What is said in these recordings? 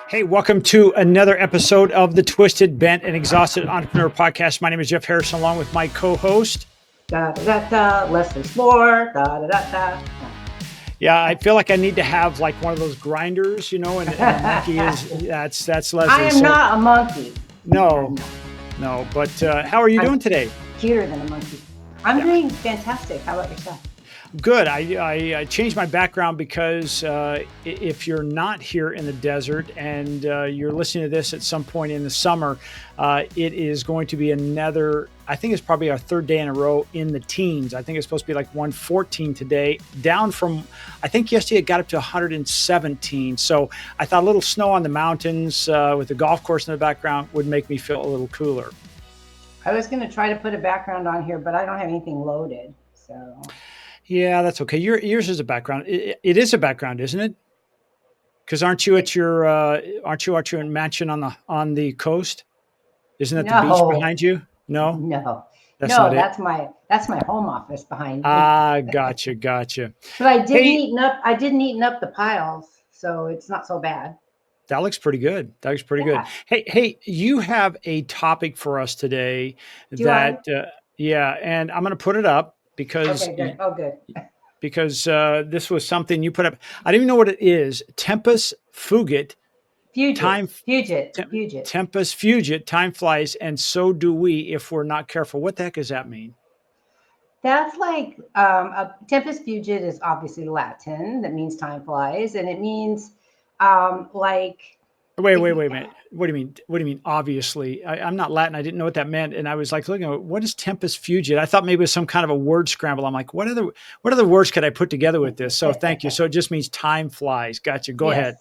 Hey, welcome to another episode of the Twisted, Bent, and Exhausted Entrepreneur Podcast. My name is Jeff Harrison, along with my co-host. Da da da da. Leslie Spoor. Da da da da. Yeah, I feel like I need to have like one of those grinders, and the monkey is that's Leslie. I am not a monkey. No. But how are you doing today? Cuter than a monkey. I'm doing fantastic. How about yourself? Good. I changed my background because if you're not here in the desert and you're listening to this at some point in the summer, it is going to be another, I think it's probably our third day in a row in the teens. I think it's supposed to be like 114 today, down from, I think yesterday it got up to 117. So I thought a little snow on the mountains with the golf course in the background would make me feel a little cooler. I was going to try to put a background on here, but I don't have anything loaded. So... Yeah, that's okay. Yours is a background. It is a background, isn't it? Because aren't you at your mansion on the coast? Isn't that the beach behind you? No, that's my home office behind me. Ah, gotcha. But I didn't eaten up the piles, so it's not so bad. That looks pretty good. Good. Hey, you have a topic for us today and I'm going to put it up. Because okay, good. Good. Because this was something you put up. I don't even know what it is. Tempus Fugit. Fugit. Tempus Fugit. Time flies, and so do we if we're not careful. What the heck does that mean? That's like Tempus Fugit is obviously Latin. That means time flies, and it means like. Wait a minute. What do you mean? Obviously, I'm not Latin. I didn't know what that meant, and I was like looking at what is Tempus Fugit. I thought maybe it was some kind of a word scramble. I'm like, what other words could I put together with this? So thank you. So it just means time flies. Gotcha. Go ahead.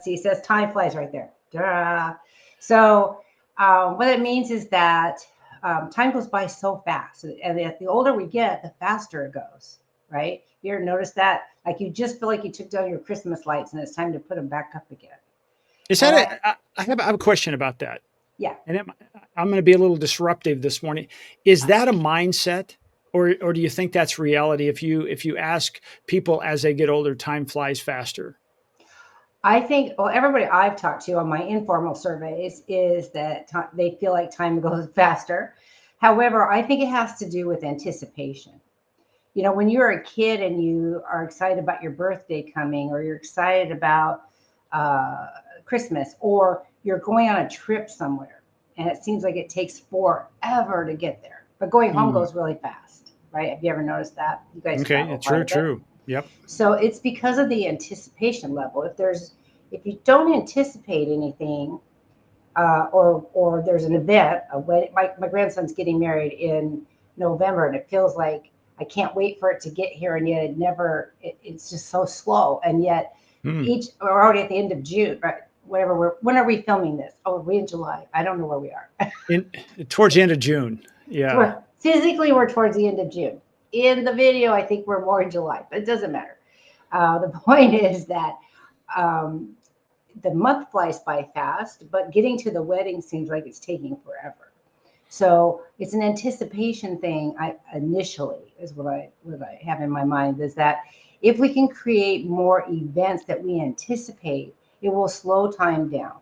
He says time flies right there. Duh. So what it means is that time goes by so fast, and the older we get, the faster it goes. Right? You ever notice that? Like you just feel like you took down your Christmas lights, and it's time to put them back up again. Is that I have a question about that. Yeah. And I'm going to be a little disruptive this morning. Is that a mindset or do you think that's reality? If you ask people as they get older, time flies faster. I think, everybody I've talked to on my informal surveys is that they feel like time goes faster. However, I think it has to do with anticipation. When you're a kid and you are excited about your birthday coming, or you're excited about, Christmas, or you're going on a trip somewhere and it seems like it takes forever to get there, but going home goes really fast, right? Have you ever noticed that? You guys okay, true. Yep. So it's because of the anticipation level. If you don't anticipate anything, or there's an event, a wedding. My grandson's getting married in November, and it feels like I can't wait for it to get here, and yet it's just so slow, and yet we're already at the end of June, right? When are we filming this? Oh, we're in July. I don't know where we are. Towards the end of June. Yeah. Physically, we're towards the end of June. In the video, I think we're more in July, but it doesn't matter. The point is that the month flies by fast, but getting to the wedding seems like it's taking forever. So it's an anticipation thing. Initially is what I have in my mind, is that if we can create more events that we anticipate, it will slow time down,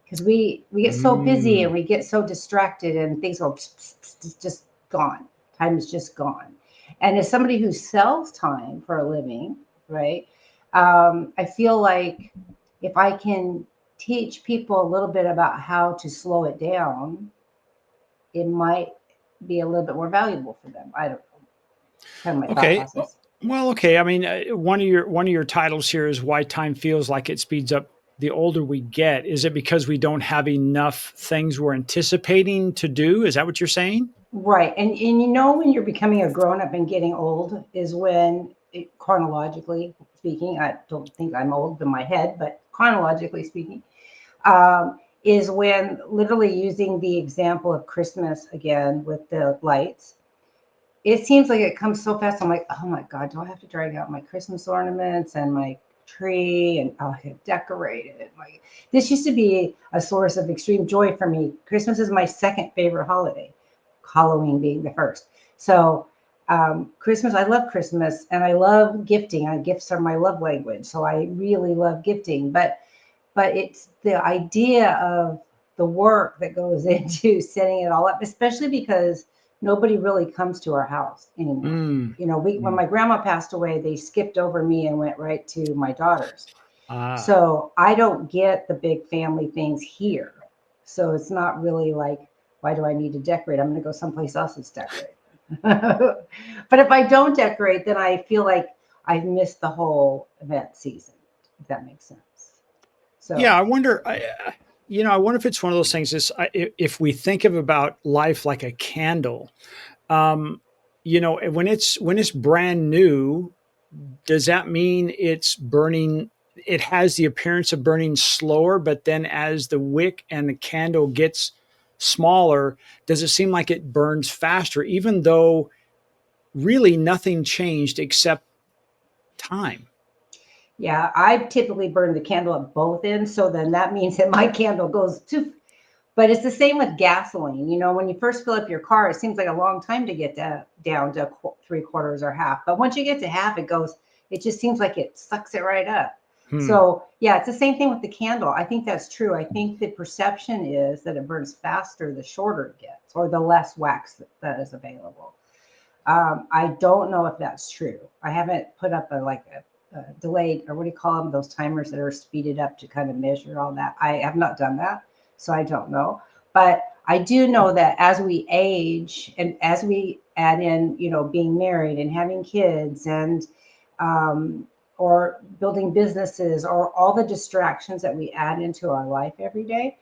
because we get so busy and we get so distracted and things are just gone. Time is just gone. And as somebody who sells time for a living, right, I feel like if I can teach people a little bit about how to slow it down, it might be a little bit more valuable for them. I don't know. Kind of my thought process. Well, okay. I mean, one of your titles here is why time feels like it speeds up the older we get. Is it because we don't have enough things we're anticipating to do? Is that what you're saying? Right. And when you're becoming a grown-up and getting old is when, chronologically speaking, I don't think I'm old in my head, but chronologically speaking, is when, literally using the example of Christmas again with the lights, it seems like it comes so fast. I'm like, oh my God, do I have to drag out my Christmas ornaments and my tree and I have decorated it? Like, this used to be a source of extreme joy for me. Christmas is my second favorite holiday, Halloween being the first. So Christmas, I love Christmas, and I love gifting. Gifts are my love language. So I really love gifting. But but it's the idea of the work that goes into setting it all up, especially because nobody really comes to our house anymore. Mm. You know, when my grandma passed away, they skipped over me and went right to my daughters. Ah. So I don't get the big family things here. So it's not really like, why do I need to decorate? I'm going to go someplace else that's decorate. But if I don't decorate, then I feel like I've missed the whole event season, if that makes sense. Yeah, So I wonder. I wonder if it's one of those things. If we think of about life like a candle, um, when it's brand new, does that mean it's burning? It has the appearance of burning slower, but then as the wick and the candle gets smaller, does it seem like it burns faster, even though really nothing changed except time? yeah, I typically burn the candle at both ends. So then that means that my candle goes too. But it's the same with gasoline. You know, when you first fill up your car, it seems like a long time to get down to three quarters or half. But once you get to half, it just seems like it sucks it right up. Hmm. So yeah, it's the same thing with the candle. I think that's true. I think the perception is that it burns faster the shorter it gets, or the less wax that is available. I don't know if that's true. I haven't put up a delayed, or what do you call them? Those timers that are speeded up to kind of measure all that. I have not done that, so I don't know. But I do know that as we age and as we add in, you know, being married and having kids and um, or building businesses or all the distractions that we add into our life every day,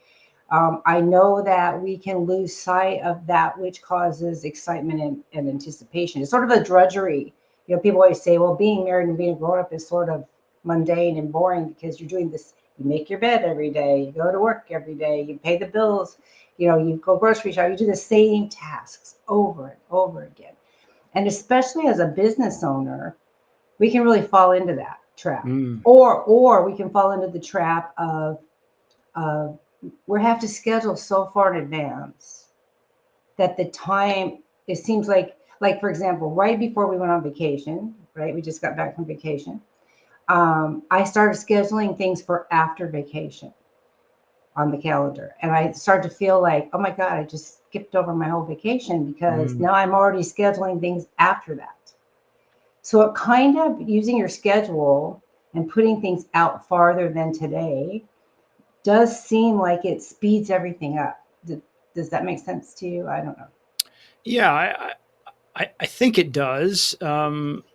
I know that we can lose sight of that which causes excitement and anticipation. It's sort of a drudgery. You know, people always say, well, being married and being a grown up is sort of mundane and boring because you're doing this. You make your bed every day, you go to work every day, you pay the bills, you know, you go grocery shop, you do the same tasks over and over again. And especially as a business owner, we can really fall into that trap. Mm. Or we can fall into the trap of we have to schedule so far in advance that the time, it seems like for example, right before we went on vacation, right, we just got back from vacation, I started scheduling things for after vacation on the calendar, and I started to feel like, oh my god, I just skipped over my whole vacation because Mm. now I'm already scheduling things after that. So it kind of, using your schedule and putting things out farther than today does seem like it speeds everything up. Does that make sense to you? I don't know. Yeah, I think it does,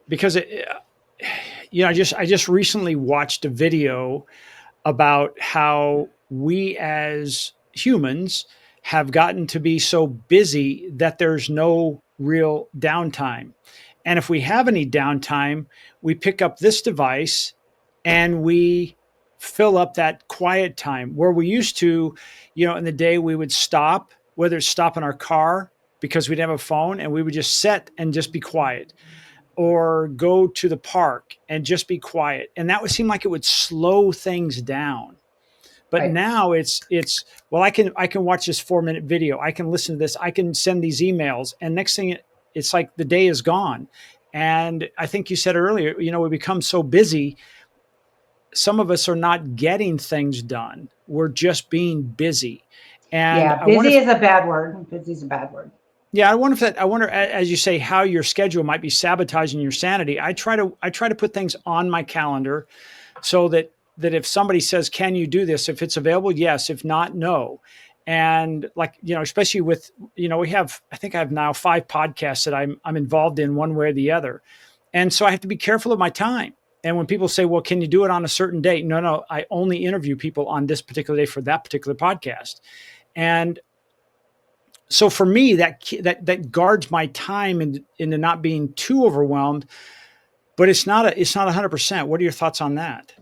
because I just recently watched a video about how we as humans have gotten to be so busy that there's no real downtime. And if we have any downtime, we pick up this device and we fill up that quiet time where we used to, in the day we would stop, whether it's stop in our car because we didn't have a phone, and we would just sit and just be quiet, or go to the park and just be quiet. And that would seem like it would slow things down. But Right. now it's well, I can watch this 4-minute video. I can listen to this. I can send these emails. And next thing, it's like the day is gone. And I think you said earlier, we become so busy. Some of us are not getting things done. We're just being busy. And Yeah, I wonder busy if is a bad word. Busy is a bad word. Yeah, I wonder, as you say, how your schedule might be sabotaging your sanity. I try to put things on my calendar so that if somebody says, "Can you do this?" If it's available, yes. If not, no. And like, especially with, I think I have now 5 podcasts that I'm involved in one way or the other. And so I have to be careful of my time. And when people say, "Well, can you do it on a certain date?" No, no, I only interview people on this particular day for that particular podcast. And so for me, that guards my time into not being too overwhelmed, but it's not 100%. What are your thoughts on that?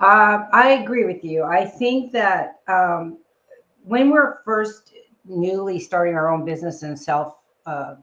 I agree with you. I think that when we're first newly starting our own business and self uh,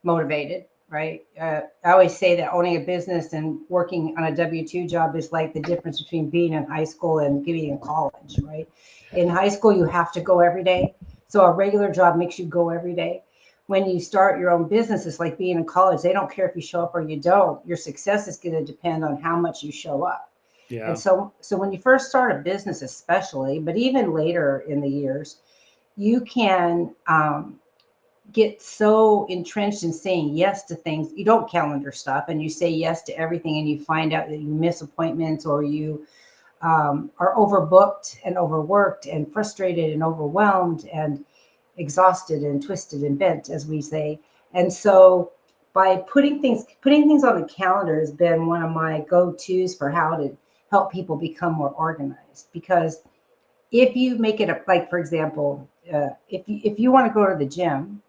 motivated, right? I always say that owning a business and working on a W-2 job is like the difference between being in high school and being in college, right? In high school, you have to go every day. So a regular job makes you go every day. When you start your own business, it's like being in college. They don't care if you show up or you don't. Your success is going to depend on how much you show up. Yeah. And so when you first start a business, especially, but even later in the years, you can get so entrenched in saying yes to things. You don't calendar stuff, and you say yes to everything, and you find out that you miss appointments, or you are overbooked and overworked and frustrated and overwhelmed and exhausted and twisted and bent, as we say. And so by putting things on the calendar has been one of my go-tos for how to help people become more organized. Because if you make it like, for example, if you want to go to the gym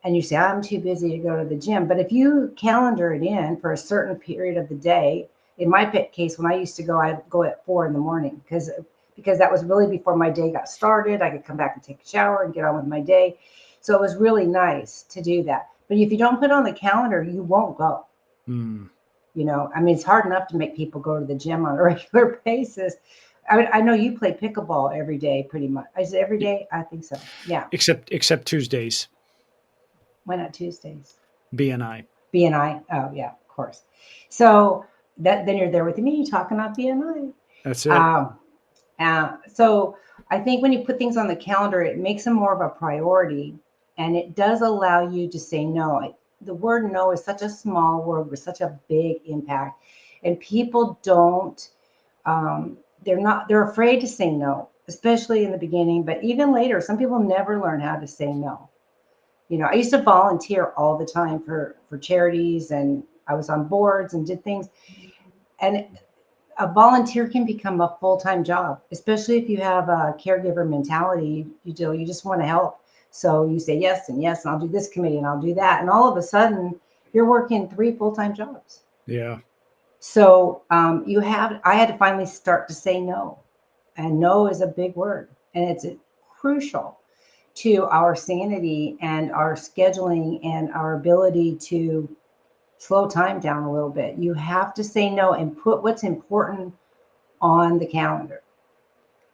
and you say, I'm too busy to go to the gym, but if you calendar it in for a certain period of the day, in my case, when I used to go, I'd go at 4 a.m. because that was really before my day got started. I could come back and take a shower and get on with my day. So it was really nice to do that. But if you don't put it on the calendar, you won't go. Mm. I mean, it's hard enough to make people go to the gym on a regular basis. I know you play pickleball every day, pretty much. Is it every day? I think so. Yeah. Except Tuesdays, Why not Tuesdays? BNI. BNI. Oh yeah, of course. So then you're there with me talking about BNI. That's it. So I think when you put things on the calendar, it makes them more of a priority, and it does allow you to say no. The word no is such a small word with such a big impact, and people don't. They're afraid to say no, especially in the beginning, but even later, some people never learn how to say no. I used to volunteer all the time for charities, and I was on boards and did things. And a volunteer can become a full-time job, especially if you have a caregiver mentality. You just want to help. So you say yes and yes, and I'll do this committee and I'll do that. And all of a sudden you're working 3 full-time jobs. Yeah. So I had to finally start to say no. And no is a big word. And it's crucial to our sanity and our scheduling and our ability to slow time down a little bit. You have to say no and put what's important on the calendar.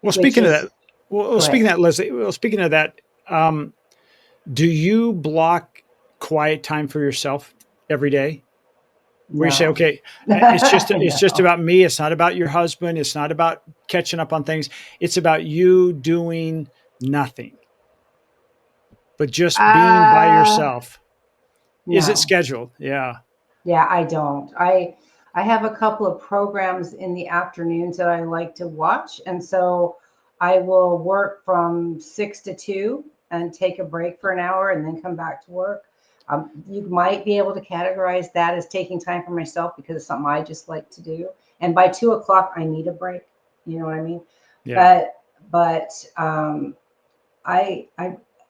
Well, Which speaking of is that, well, Go speaking ahead. of that, Leslie. Well, speaking of that, do you block quiet time for yourself every day? Where you say, No. okay, it's just No. about me. It's not about your husband. It's not about catching up on things. It's about you doing nothing, but just being by Uh yourself. Is it no. scheduled? Yeah. Yeah, I don't. I have a couple of programs in the afternoons that I like to watch, and so I will work from 6 to 2 and take a break for an hour and then come back to work. You might be able to categorize that as taking time for myself because it's something I just like to do. And by 2 o'clock, I need a break. You know what I mean? Yeah. But I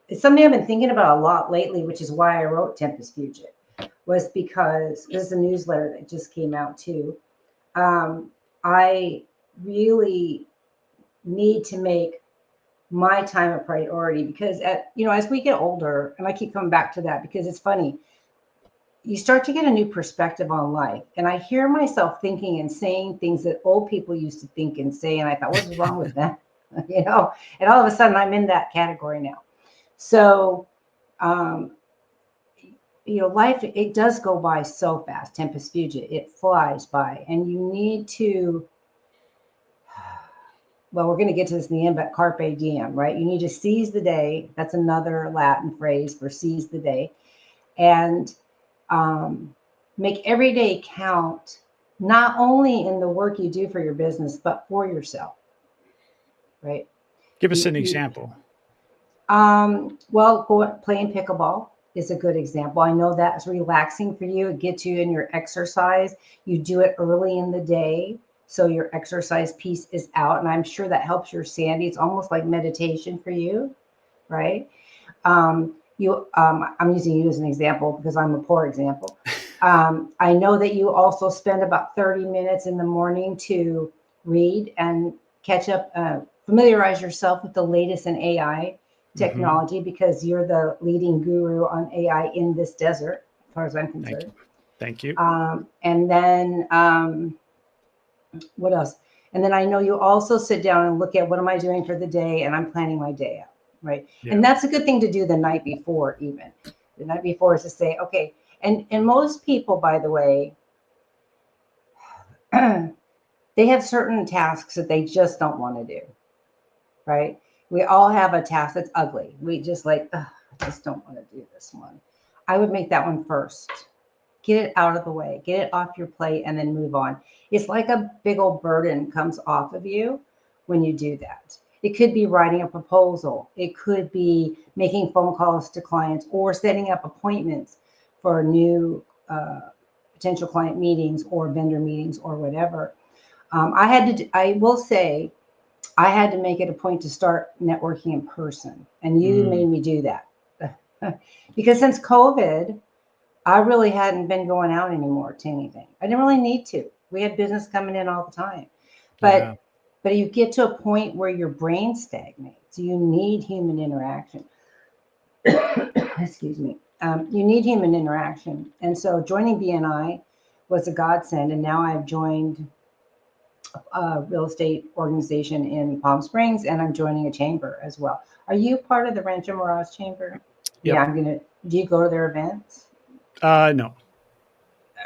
it's something I've been thinking about a lot lately, which is why I wrote Tempus Fugit, was because this is a newsletter that just came out too. I really need to make my time a priority because as we get older, and I keep coming back to that because it's funny, you start to get a new perspective on life. And I hear myself thinking and saying things that old people used to think and say, and I thought, what's wrong with that? And all of a sudden I'm in that category now. So, um, life, it does go by so fast. Tempus fugit, it flies by, and you need to. Well, we're going to get to this in the end, but carpe diem, right? You need to seize the day. That's another Latin phrase for seize the day, and um, make every day count. Not only in the work you do for your business, but for yourself, right? Give us You, an you example. Well, playing pickleball is a good example. I know that's relaxing for you. It gets you in your exercise. You do it early in the day, so your exercise piece is out, and I'm sure that helps your sanity. It's almost like meditation for you, right? I'm using you as an example because I'm a poor example. I know that you also spend about 30 minutes in the morning to read and catch up, familiarize yourself with the latest in AI Hmm. technology because you're the leading guru on AI in this desert, as far as I'm Thank concerned. you. Thank you. And then what else? And then I know you also sit down and look at what am I doing for the day, and I'm planning my day out, right? And Yeah. that's a good thing to do the night before, even. The night before is to say, okay, and most people, by the way, They have certain tasks that they just don't want to do, right? We all have a task that's ugly. We just like, "Ugh, I just don't want to do this one." I would make that one first. Get it out of the way, get it off your plate, and then move on. It's like a big old burden comes off of you when you do that. It could be writing a proposal. It could be making phone calls to clients or setting up appointments for new potential client meetings or vendor meetings or whatever. I will say, I had to make it a point to start networking in person, and you Mm. made me do that. Because since COVID, I really hadn't been going out anymore to anything. I didn't really need to. We had business coming in all the time. Yeah. But you get to a point where your brain stagnates. You need human interaction. Excuse me. You need human interaction. And so joining BNI was a godsend. And now I've joined a real estate organization in Palm Springs, and I'm joining a chamber as well. Are you part of the Rancho Mirage Chamber? Yep. Yeah, do you go to their events? No.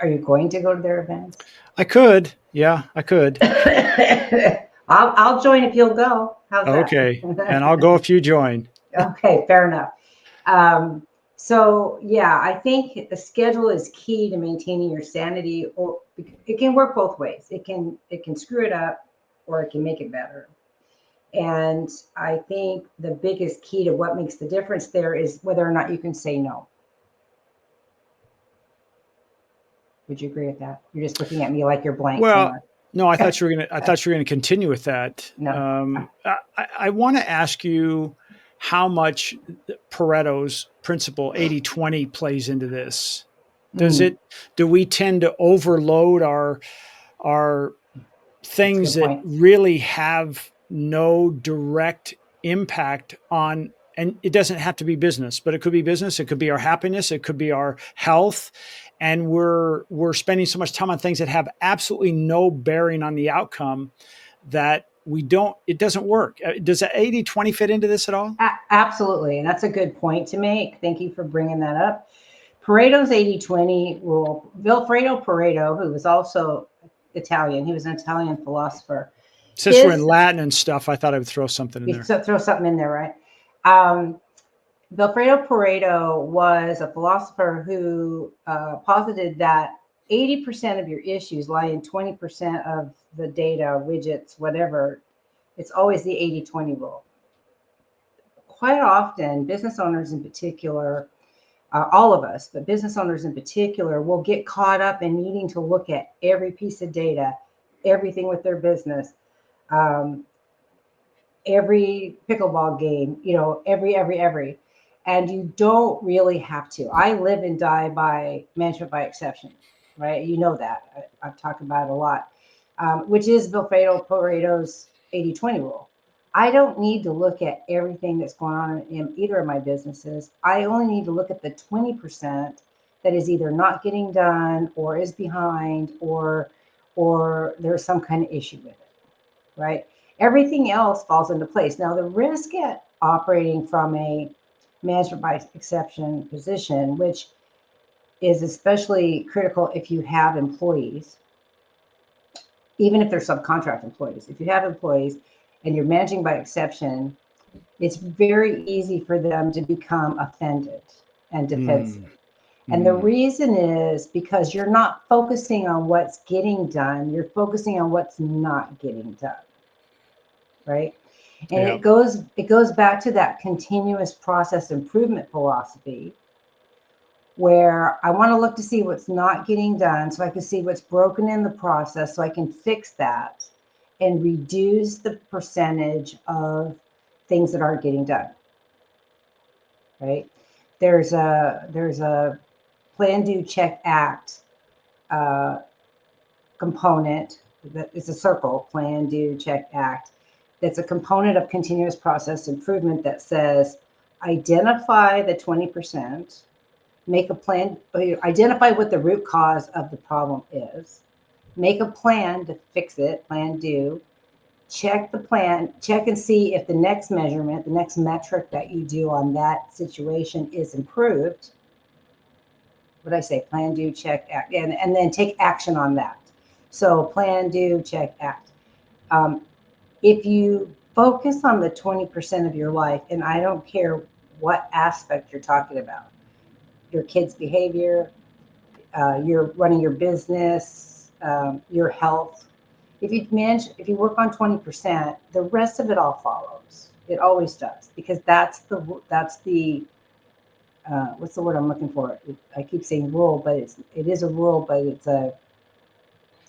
Are you going to go to their events? I could. Yeah, I could. I'll join if you'll go. How's Okay. And that? I'll go if you join. Okay, fair enough. So yeah, I think the schedule is key to maintaining your sanity, or it can work both ways. It can screw it up, or it can make it better. And I think the biggest key to what makes the difference there is whether or not you can say no. Would you agree with that? You're just looking at me like you're blank, Well, Tamara. no, I thought you were gonna. I thought you were gonna continue with that. No. I want to ask you how much Pareto's principle 80/20 plays into this. Does Mm, it? Do we tend to overload our that's a things good that point. really have no direct impact on? And it doesn't have to be business, but it could be business. It could be our happiness. It could be our health, and we're spending so much time on things that have absolutely no bearing on the outcome that we don't. It doesn't work. Does the 80/20 fit into this at all? Absolutely. And that's a good point to make. Thank you for bringing that up. Pareto's 80/20 rule, Vilfredo Pareto, who was also Italian, he was an Italian philosopher. Since we're in His, Latin and stuff, I thought I would throw something in you there. throw something in there, right? Vilfredo Pareto was a philosopher who posited that 80% of your issues lie in 20% of the data, widgets, whatever. It's always the 80/20 rule. Quite often, business owners in particular, all of us, but business owners in particular, will get caught up in needing to look at every piece of data, everything with their business, um, every pickleball game, every. And you don't really have to. I live and die by management by exception, right? You know that. I've talked about it a lot, which is Vilfredo Pareto's 80/20 rule. I don't need to look at everything that's going on in either of my businesses. I only need to look at the 20% that is either not getting done or is behind or there's some kind of issue with it, right? Everything else falls into place. Now, the risk at operating from a management by exception position, which is especially critical if you have employees, even if they're subcontract employees. If you have employees and you're managing by exception, it's very easy for them to become offended and defensive. Mm, And the mm, reason is because you're not focusing on what's getting done, you're focusing on what's not getting done, right? And yeah. it goes back to that continuous process improvement philosophy where I want to look to see what's not getting done so I can see what's broken in the process so I can fix that and reduce the percentage of things that aren't getting done, right? There's a plan, do, check, act uh, component that is a circle: plan, do, check, act. That's a component of continuous process improvement that says identify the 20%, make a plan, identify what the root cause of the problem is, make a plan to fix it, plan, do, check the plan, check and see if the next measurement, the next metric that you do on that situation is improved. What did I say? Plan, do, check, act, and then take action on that. So plan, do, check, act. Um, if you focus on the 20% of your life, and I don't care what aspect you're talking about, your kids' behavior, you're running your business, your health. If you work on 20%, the rest of it all follows. It always does, because that's the what's the word I'm looking for? I keep saying rule, but it is a rule, but it's a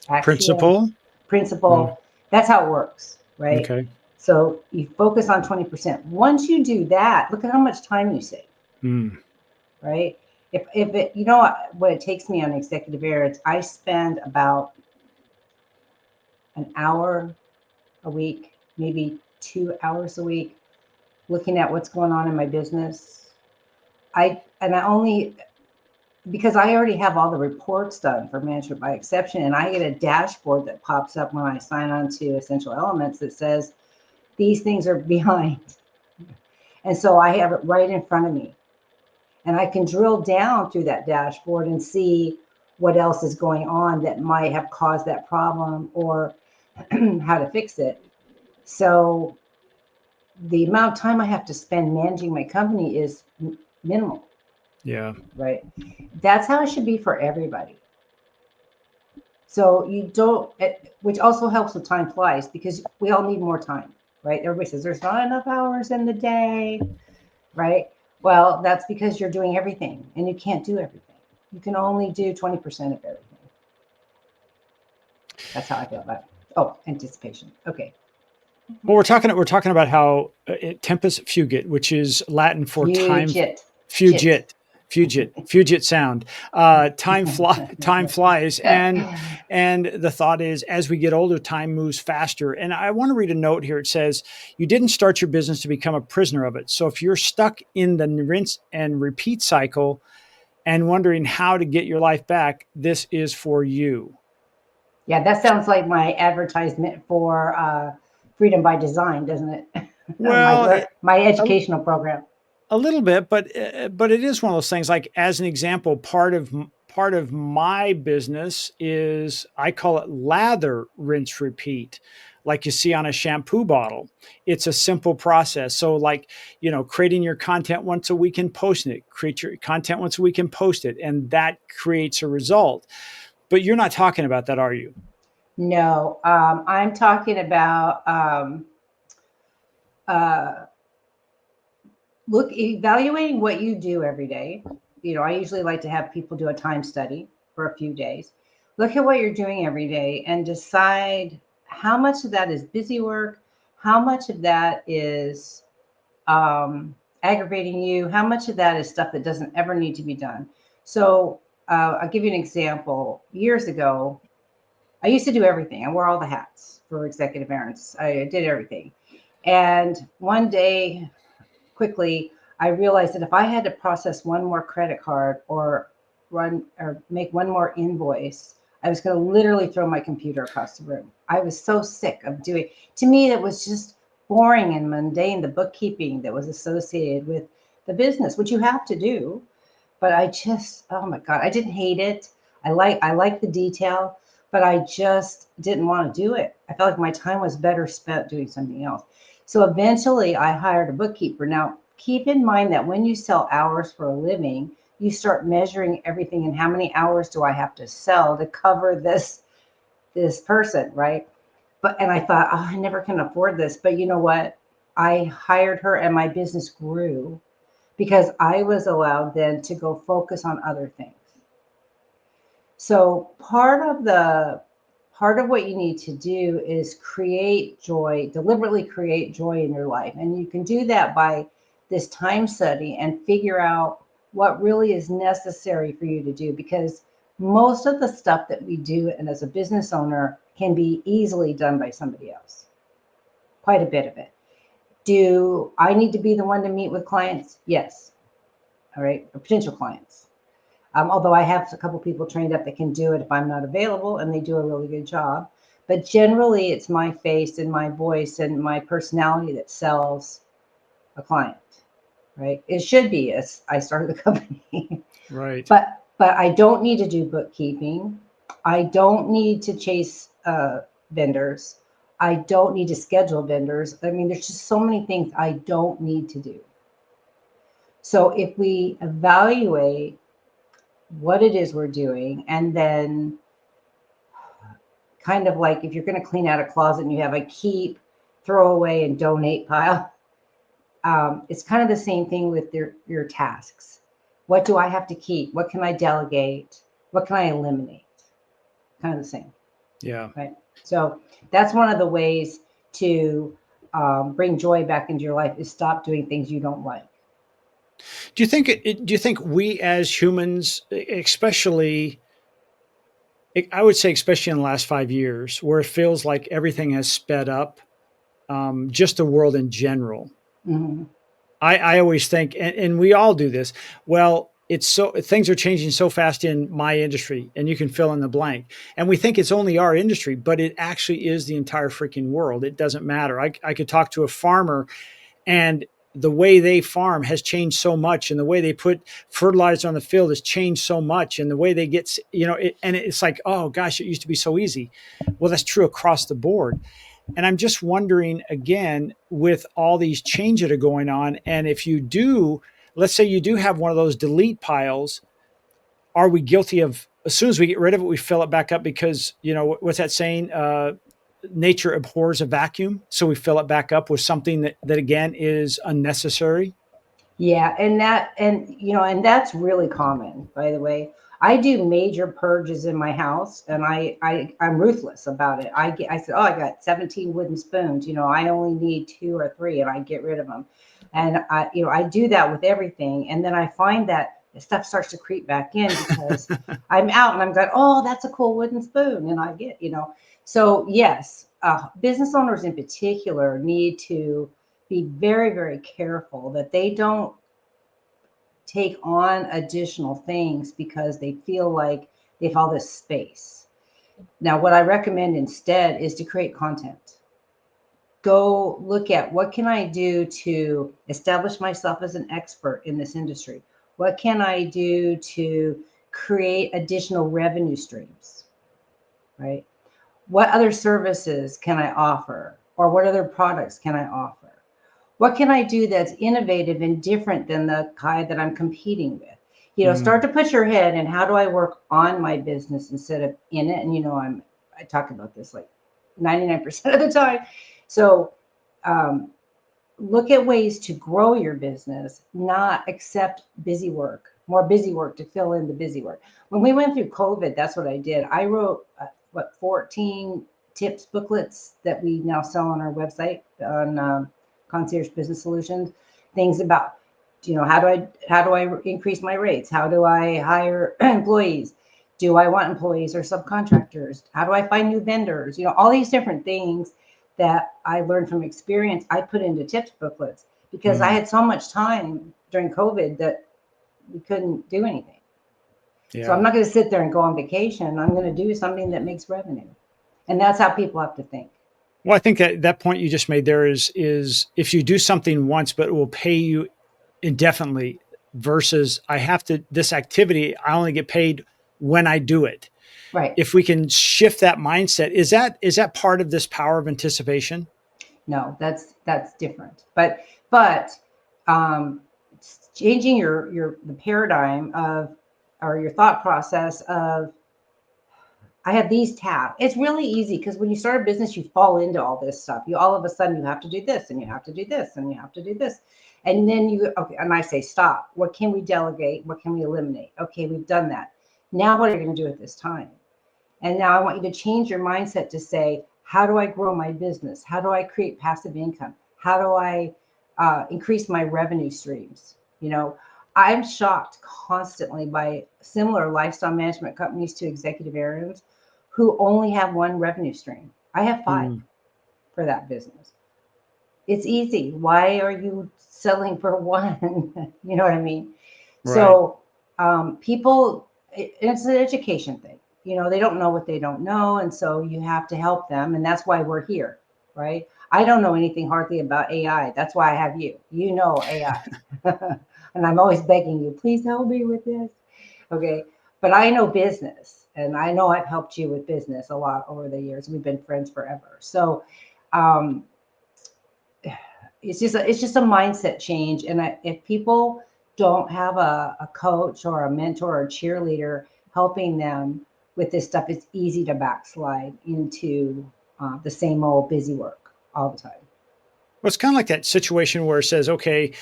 axiom, Principle. Mm, principle. That's how it works, right? okay. So you focus on 20%. Once you do that, look at how much time you save, Mm, right? If it, you know what it takes me on executive air, it's I spend about an hour a week, maybe 2 hours a week, looking at what's going on in my business. I only, because I already have all the reports done for management by exception, and I get a dashboard that pops up when I sign on to Essential Elements that says these things are behind. And so I have it right in front of me. And I can drill down through that dashboard and see what else is going on that might have caused that problem, or how to fix it. So the amount of time I have to spend managing my company is minimal, yeah. right? That's how it should be for everybody. So you don't, which also helps with time flies, because we all need more time, right? Everybody says there's not enough hours in the day, right? Well, that's because you're doing everything, and you can't do everything. You can only do 20% of everything. That's how I feel about it. Oh, anticipation. Okay. Well, we're talking about how Tempus Fugit, which is Latin for time. Fugit. Jit. Fugit, Fugit sound. Time flies, and the thought is, as we get older, time moves faster. And I want to read a note here. It says, "You didn't start your business to become a prisoner of it. So if you're stuck in the rinse and repeat cycle and wondering how to get your life back, this is for you." Yeah, that sounds like my advertisement for Freedom by Design, doesn't it? Well, my a, educational program. a little bit, but it is one of those things. Like, as an example, part of my business is, I call it lather, rinse, repeat, like you see on a shampoo bottle. It's a simple process. So, like, creating your content once a week and posting it. Create your content once a week and post it, and that creates a result. But you're not talking about that, are you? No, I'm talking about uh, evaluating what you do every day. I usually like to have people do a time study for a few days. Look at what you're doing every day and decide how much of that is busy work, how much of that is aggravating you, how much of that is stuff that doesn't ever need to be done. So I'll give you an example. Years ago, I used to do everything. I wore all the hats for executive errands. I did everything. And one day, quickly, I realized that if I had to process one more credit card, or run or make one more invoice, I was going to literally throw my computer across the room. I was so sick of doing. To me, it was just boring and mundane, the bookkeeping that was associated with the business, which you have to do. But I just, oh my God, I didn't hate it. I like the detail, but I just didn't want to do it. I felt like my time was better spent doing something else. So eventually I hired a bookkeeper. Now, keep in mind that when you sell hours for a living, you start measuring everything, and how many hours do I have to sell to cover this person, right? And I thought, oh, I never can afford this. But you know what? I hired her, and my business grew because I was allowed then to go focus on other things. So part of what you need to do is create joy, deliberately create joy in your life. And you can do that by this time study and figure out what really is necessary for you to do, because most of the stuff that we do and as a business owner can be easily done by somebody else. Quite a bit of it. Do I need to be the one to meet with clients? Yes. All right. Or potential clients. Although I have a couple people trained up that can do it if I'm not available, and they do a really good job. But generally, it's my face and my voice and my personality that sells a client, right? It should be, as I started the company. Right. but I don't need to do bookkeeping. I don't need to chase vendors. I don't need to schedule vendors. I mean, there's just so many things I don't need to do. So if we evaluate what it is we're doing, and then kind of like if you're going to clean out a closet and you have a keep, throw away, and donate pile, it's kind of the same thing with your tasks. What do I have to keep? What can I delegate? What can I eliminate? Kind of the same. Yeah. Right. So that's one of the ways to bring joy back into your life, is stop doing things you don't like. Do you think we as humans, especially, I would say, especially in the last 5 years, where it feels like everything has sped up, just the world in general. Mm-hmm. I always think, and we all do this. Well, things are changing so fast in my industry, and you can fill in the blank. And we think it's only our industry, but it actually is the entire freaking world. It doesn't matter. I could talk to a farmer, and the way they farm has changed so much, and the way they put fertilizer on the field has changed so much, and the way they get, and it's like, oh gosh, it used to be so easy. Well, that's true across the board. And I'm just wondering, again, with all these changes that are going on, and if you do, let's say you do have one of those delete piles, are we guilty of, as soon as we get rid of it, we fill it back up? Because, what's that saying? Nature abhors a vacuum. So we fill it back up with something that again is unnecessary. Yeah, and that's really common, by the way. I do major purges in my house, and I'm ruthless about it. I said, oh, I got 17 wooden spoons. I only need 2 or 3, and I get rid of them. And I do that with everything, and then I find that the stuff starts to creep back in because I'm out and I'm going, oh, that's a cool wooden spoon, and I get. So yes, business owners in particular need to be very, very careful that they don't take on additional things because they feel like they have all this space. Now, what I recommend instead is to create content. Go look at, what can I do to establish myself as an expert in this industry? What can I do to create additional revenue streams, right? What other services can I offer? Or what other products can I offer? What can I do that's innovative and different than the guy that I'm competing with? Start to put your head in, how do I work on my business instead of in it? And I talk about this like 99% of the time. So look at ways to grow your business, not accept more busy work to fill in the busy work. When we went through COVID, that's what I did. I wrote 14 tips booklets that we now sell on our website on Concierge Business Solutions. Things about, how do I increase my rates? How do I hire employees? Do I want employees or subcontractors? How do I find new vendors? All these different things that I learned from experience, I put into tips booklets because I had so much time during COVID that we couldn't do anything. Yeah. So I'm not going to sit there and go on vacation. I'm going to do something that makes revenue. And that's how people have to think. Well, I think that point you just made there is if you do something once, but it will pay you indefinitely, versus this activity, I only get paid when I do it. Right. If we can shift that mindset, is that part of this power of anticipation? No, that's different. But changing the paradigm of, or your thought process of, I have these tasks. It's really easy because when you start a business, you fall into all this stuff. You all of a sudden you have to do this, and you have to do this, and you have to do this. And then and I say, stop. What can we delegate? What can we eliminate? Okay, we've done that. Now what are you going to do at this time? And now I want you to change your mindset to say, how do I grow my business? How do I create passive income? How do I increase my revenue streams? I'm shocked constantly by similar lifestyle management companies to Executive Airrooms who only have one revenue stream. I have 5 for that business. It's easy. Why are you selling for one? You know what I mean? Right. So people, it's an education thing. They don't know what they don't know. And so you have to help them. And that's why we're here, right? I don't know anything hardly about AI. That's why I have you. You know AI. And I'm always begging you, please help me with this. Okay. But I know business, and I know I've helped you with business a lot over the years. We've been friends forever. So Um, it's just a mindset change. And if people don't have a coach or a mentor or a cheerleader helping them with this stuff, it's easy to backslide into the same old busy work all the time. Well, it's kind of like that situation where it says, okay,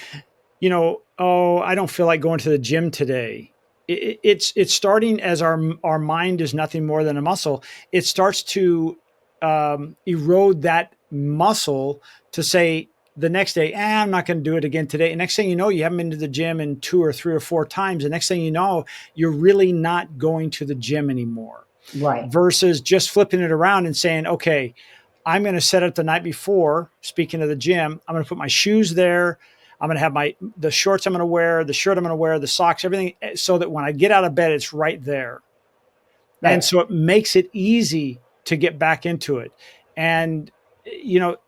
oh, I don't feel like going to the gym today. It's starting as our mind is nothing more than a muscle. It starts to erode that muscle to say the next day, I'm not going to do it again today. And next thing you know, you haven't been to the gym in 2 or 3 or 4 times. The next thing you know, you're really not going to the gym anymore. Right. Versus just flipping it around and saying, okay, I'm going to set it the night before. Speaking of the gym, I'm going to put my shoes there. I'm going to have the shorts I'm going to wear, the shirt I'm going to wear, the socks, everything, so that when I get out of bed, it's right there. Right. And so it makes it easy to get back into it. And,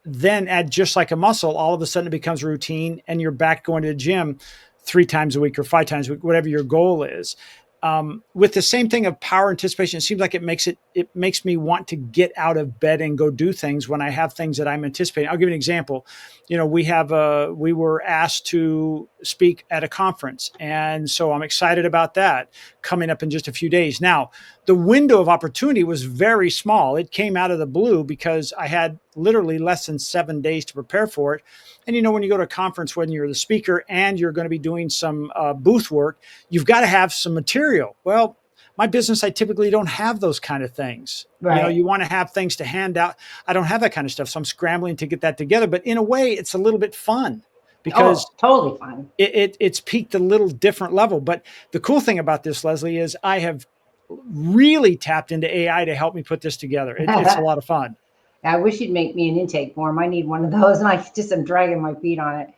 then just like a muscle, all of a sudden it becomes routine and you're back going to the gym 3 times a week or 5 times a week, whatever your goal is. With the same thing of power anticipation, it seems like it makes me want to get out of bed and go do things when I have things that I'm anticipating. I'll give you an example. We were asked to speak at a conference, and so I'm excited about that coming up in just a few days. Now, the window of opportunity was very small. It came out of the blue because I had literally less than 7 days to prepare for it. And when you go to a conference, when you're the speaker and you're going to be doing some booth work, you've got to have some material. Well, my business, I typically don't have those kind of things. Right. You want to have things to hand out. I don't have that kind of stuff. So I'm scrambling to get that together. But in a way, it's a little bit fun because totally fun. It's peaked a little different level. But the cool thing about this, Leslie, is I have really tapped into AI to help me put this together. It's a lot of fun. I wish you'd make me an intake form. I need one of those, and I just am dragging my feet on it.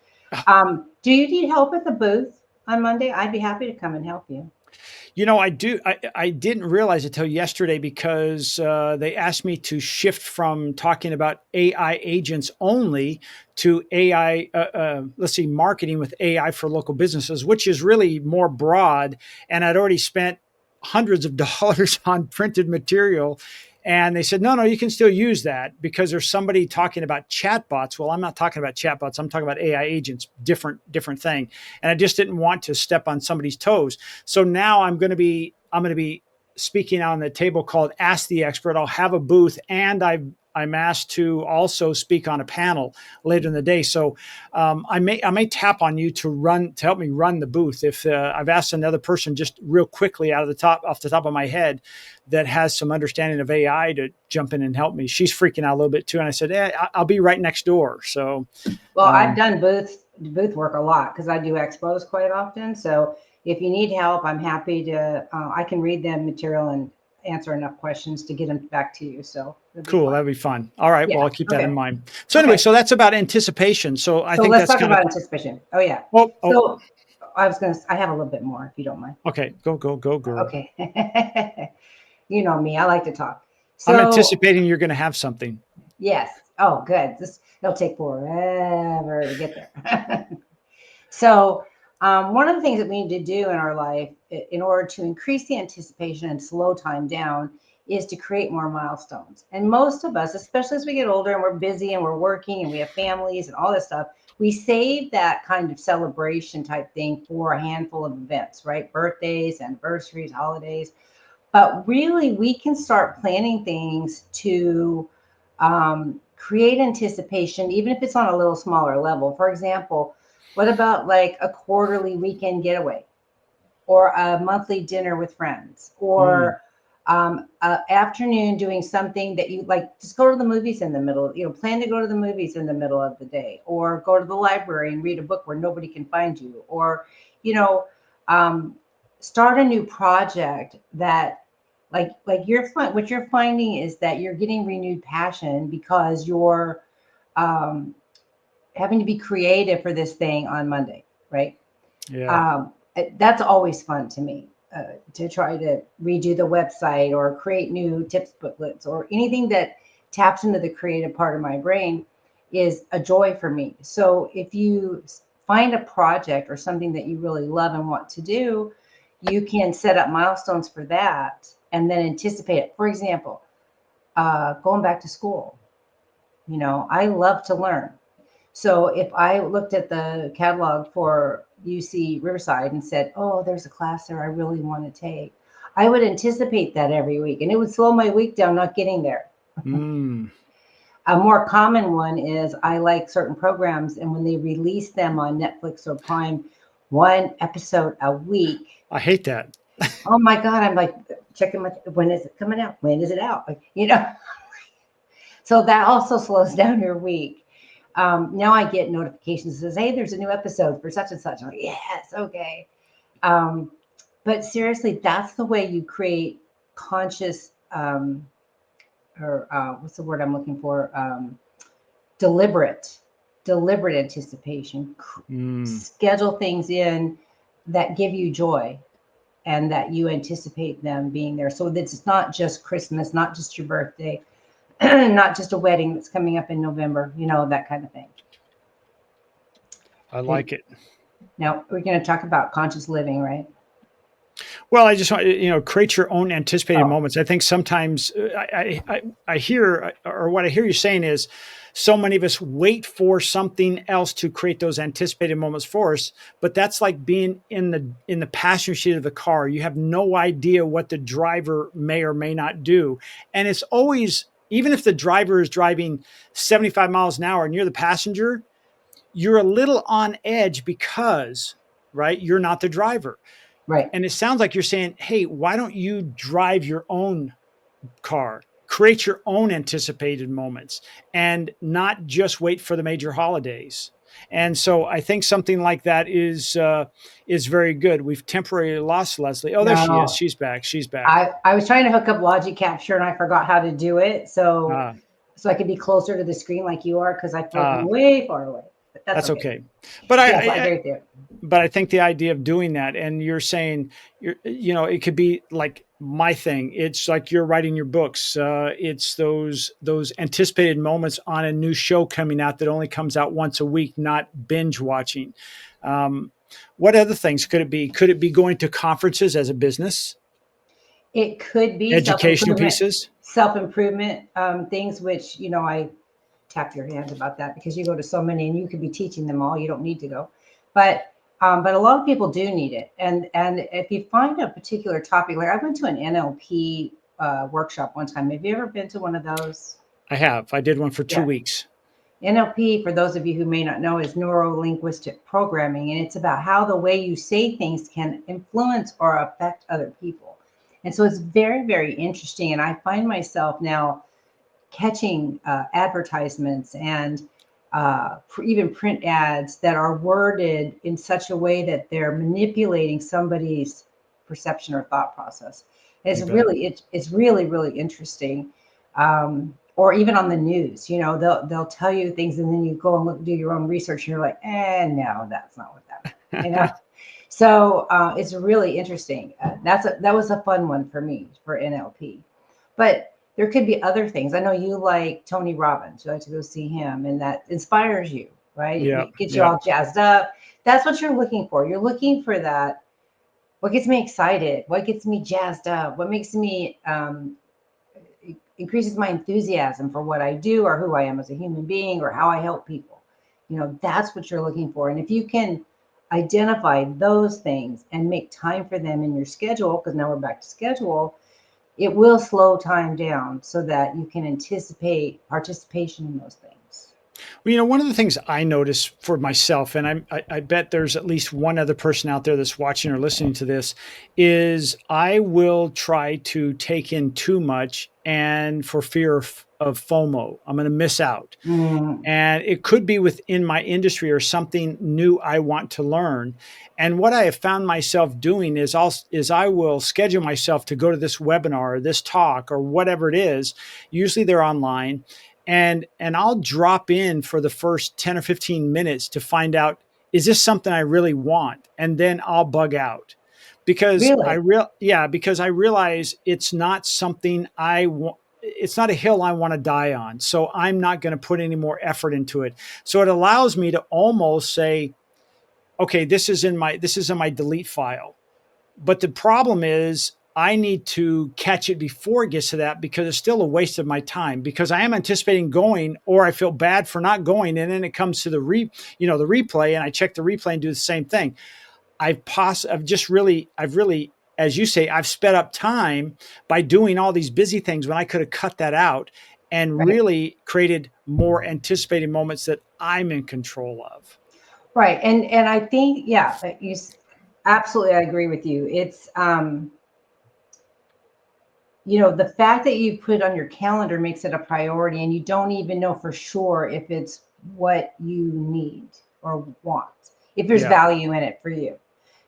Do you need help at the booth on Monday? I'd be happy to come and help you. I do. I didn't realize it till yesterday because they asked me to shift from talking about AI agents only to AI, marketing with AI for local businesses, which is really more broad. And I'd already spent hundreds of dollars on printed material. And they said, no, you can still use that because there's somebody talking about chatbots. Well, I'm not talking about chatbots. I'm talking about AI agents, different thing. And I just didn't want to step on somebody's toes. So now I'm going to be speaking on the table called Ask the Expert. I'll have a booth, and I'm asked to also speak on a panel later in the day. So I may tap on you to help me run the booth. If I've asked another person just real quickly off the top of my head that has some understanding of AI to jump in and help me. She's freaking out a little bit too, and I said, I'll be right next door. So, well, I've done booth work a lot because I do expos quite often. So if you need help, I'm happy to. I can read the material and answer enough questions to get them back to you. So cool. That'd be fun. All right. Yeah. Well, I'll keep that in mind. So anyway, so that's about anticipation. So I think let's talk about anticipation. Oh yeah. So I have a little bit more if you don't mind. Okay. Go, girl. Okay. You know me. I like to talk. So, I'm anticipating you're going to have something. Yes. Oh, good. It'll take forever to get there. So one of the things that we need to do in our life in order to increase the anticipation and slow time down is to create more milestones. And most of us, especially as we get older and we're busy and we're working and we have families and all this stuff, we save that kind of celebration type thing for a handful of events, right? Birthdays, anniversaries, holidays. But really, we can start planning things to create anticipation, even if it's on a little smaller level. For example, what about like a quarterly weekend getaway or a monthly dinner with friends or an afternoon doing something that you like? Just go to the movies in the middle, plan to go to the movies in the middle of the day, or go to the library and read a book where nobody can find you, or, start a new project that what you're finding is that you're getting renewed passion because you're having to be creative for this thing on Monday, right? Yeah. That's always fun to me, to try to redo the website or create new tips booklets or anything that taps into the creative part of my brain is a joy for me. So if you find a project or something that you really love and want to do, you can set up milestones for that and then anticipate it. For example, going back to school. I love to learn. So if I looked at the catalog for UC Riverside and said, oh, there's a class there I really want to take, I would anticipate that every week, and it would slow my week down not getting there. Mm. A more common one is I like certain programs, and when they release them on Netflix or Prime, one episode a week. I hate that. Oh my God, I'm like checking when is it coming out? When is it out? So that also slows down your week. Now I get notifications that says, hey, there's a new episode for such and such. I'm like, yes, okay. But seriously, that's the way you create conscious, or what's the word I'm looking for? Deliberate anticipation. Schedule things in that give you joy and that you anticipate them being there. So that it's not just Christmas, not just your birthday, not just a wedding that's coming up in November, that kind of thing. I like it. Now we're going to talk about conscious living, right? Well, I just want create your own anticipated moments. I think sometimes I hear, or what I hear you saying is, so many of us wait for something else to create those anticipated moments for us. But that's like being in the passenger seat of the car. You have no idea what the driver may or may not do, and it's always, even if the driver is driving 75 miles an hour and you're the passenger, you're a little on edge because, right, you're not the driver. Right. And it sounds like you're saying, hey, why don't you drive your own car, create your own anticipated moments, and not just wait for the major holidays. And so I think something like that is very good. We've temporarily lost Leslie. Oh, there she is. She's back. I was trying to hook up Logic Capture and I forgot how to do it. So I could be closer to the screen like you are, because I feel I'm way far away. But that's okay. But but I think the idea of doing that, and you're saying, it could be like my thing. It's like you're writing your books. It's those anticipated moments on a new show coming out that only comes out once a week, not binge watching. What other things could it be? Could it be going to conferences as a business? It could be educational pieces, self-improvement things, which, I tap your hands about that, because you go to so many and you could be teaching them all. You don't need to go. But a lot of people do need it. And if you find a particular topic, like I went to an NLP workshop one time. Have you ever been to one of those? I have. I did one for 2 weeks. NLP, for those of you who may not know, is neuro-linguistic programming. And it's about how the way you say things can influence or affect other people. And so it's very, very interesting. And I find myself now catching advertisements and even print ads that are worded in such a way that they're manipulating somebody's perception or thought process. It's really, really interesting. Or even on the news, they'll tell you things, and then you go and do your own research, and you're like, no, that's not what that. So it's really interesting. That was a fun one for me for NLP, but there could be other things. I know you like Tony Robbins. You like to go see him, and that inspires you, right? Yeah. It gets you all jazzed up. That's what you're looking for. You're looking for that. What gets me excited? What gets me jazzed up? What makes me increases my enthusiasm for what I do, or who I am as a human being, or how I help people. That's what you're looking for. And if you can identify those things and make time for them in your schedule, because now we're back to schedule, it will slow time down so that you can anticipate participation in those things. Well, one of the things I notice for myself, and I bet there's at least one other person out there that's watching or listening to this, is I will try to take in too much, and for fear of FOMO, I'm going to miss out. And it could be within my industry or something new I want to learn. And what I have found myself doing is I will schedule myself to go to this webinar or this talk or whatever it is. Usually they're online. And I'll drop in for the first 10 or 15 minutes to find out, is this something I really want? And then I'll bug out, because because I realize it's not something I want. It's not a hill I want to die on. So I'm not going to put any more effort into it. So it allows me to almost say, okay, this is in my delete file. But the problem is I need to catch it before it gets to that, because it's still a waste of my time, because I am anticipating going, or I feel bad for not going. And then it comes to the replay, and I check the replay and do the same thing. I've really, as you say, I've sped up time by doing all these busy things when I could have cut that out and Right. really created more anticipated moments that I'm in control of. Right. And I think, yeah, absolutely, I agree with you. It's, the fact that you put it on your calendar makes it a priority, and you don't even know for sure if it's what you need or want, if there's Yeah. value in it for you,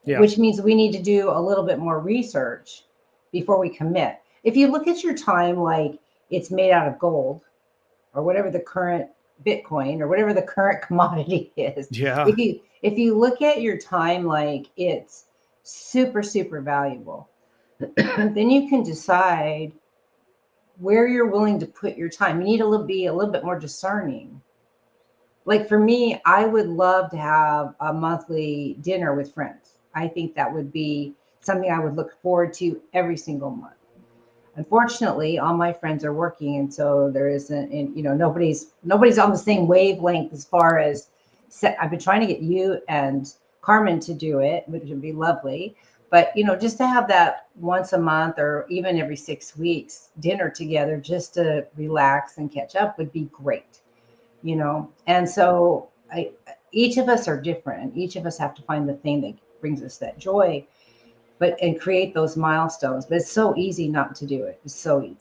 Yeah. which means we need to do a little bit more research before we commit. If you look at your time like it's made out of gold, or whatever the current Bitcoin, or whatever the current commodity is, Yeah. if you look at your time like it's super, super valuable, then you can decide where you're willing to put your time. You need to be a little bit more discerning. Like for me, I would love to have a monthly dinner with friends. I think that would be something I would look forward to every single month. Unfortunately, all my friends are working, and so there isn't, and nobody's on the same wavelength as far as I've been trying to get you and Carmen to do it, which would be lovely. But just to have that once a month or even every 6 weeks dinner together, just to relax and catch up, would be great. And so each of us are different. Each of us have to find the thing that brings us that joy, and create those milestones. But it's so easy not to do it. It's so easy.